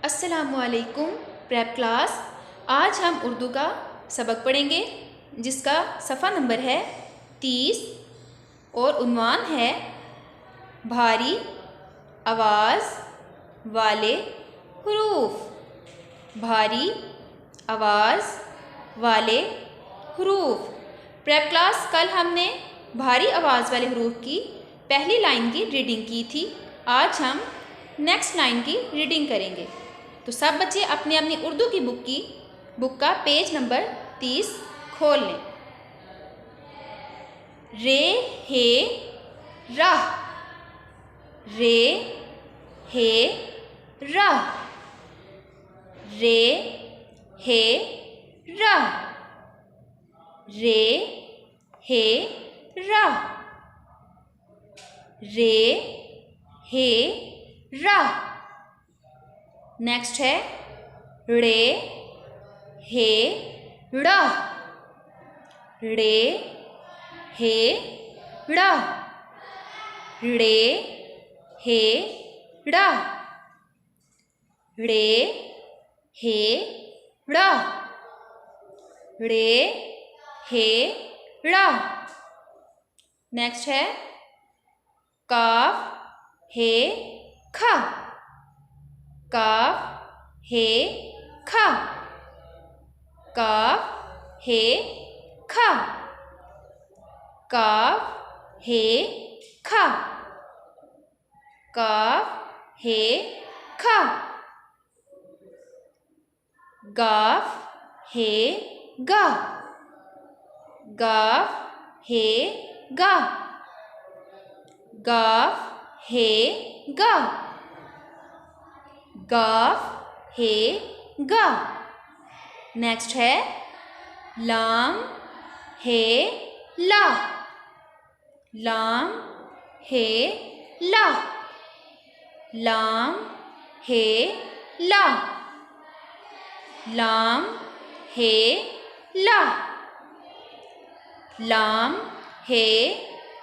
अस्सलामुअलैकुम prep class. आज हम उर्दू का सबक पढ़ेंगे जिसका सफ़ा नंबर है 30 और उन्वान है भारी आवाज़ वाले हुरूफ। भारी आवाज़ वाले हुरूफ। प्रेप क्लास कल हमने भारी आवाज़ वाले हुरूफ की पहली लाइन की रीडिंग की थी। आज हम नेक्स्ट लाइन की रीडिंग करेंगे। तो सब बच्चे अपनी अपनी उर्दू की बुक का पेज नंबर 30 खोल लें। रे हे राह, रे हे राह, रे हे राह, रे हे राह, रे हे राह। नेक्स्ट है रे हे राह, रे हे राह, रे हे राह, रे हे राह, रे हे राह। नेक्स्ट है काफ हे खा, काफ हे खा, काफ हे खा, काफ हे खा, काफ हे खा, गाफ हे गा, गाफ हे गा, गाफ हे गा, गाफ हे गा। नेक्स्ट है लाम हे ला, लाम हे ला, लाम हे ला, लाम हे ला, लाम हे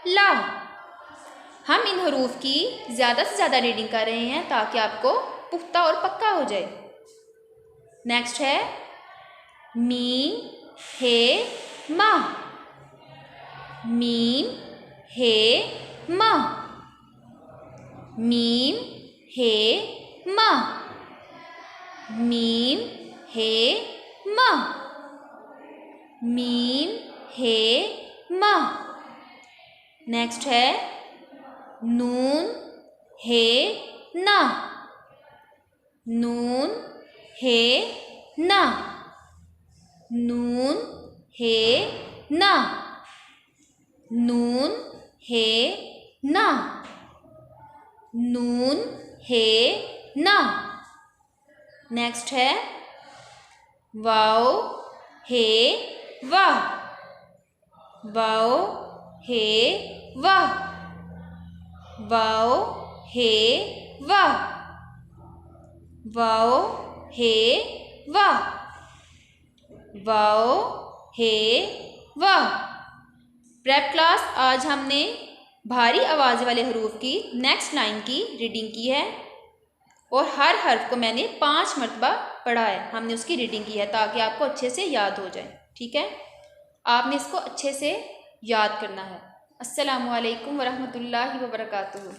ला। हम इन हरूफ की ज़्यादा से ज़्यादा रीडिंग कर रहे हैं ताकि आपको पुख्ता और पक्का हो जाए। नेक्स्ट है मीम हे मा, मीम हे मा, मीम हे मा, मीम हे मा, मीम हे मा। नेक्स्ट है नून हे ना, नून हे ना, नून हे ना, नून हे ना, नून हे ना। नेक्स्ट है वाओ हे वाह, वाओ हे वाह, वाओ हे वाह, वाओ हे वाह, वाओ हे वाह। प्रेप क्लास आज हमने भारी आवाज़ वाले हरूफ की नेक्स्ट लाइन की रीडिंग की है और हर हर्फ को मैंने 5 मरतबा पढ़ा है। हमने उसकी रीडिंग की है ताकि आपको अच्छे से याद हो जाए। ठीक है, आपने इसको अच्छे से याद करना है। अस्सलामु अलैकुम वरहमतुल्लाहि वबरकातुहू।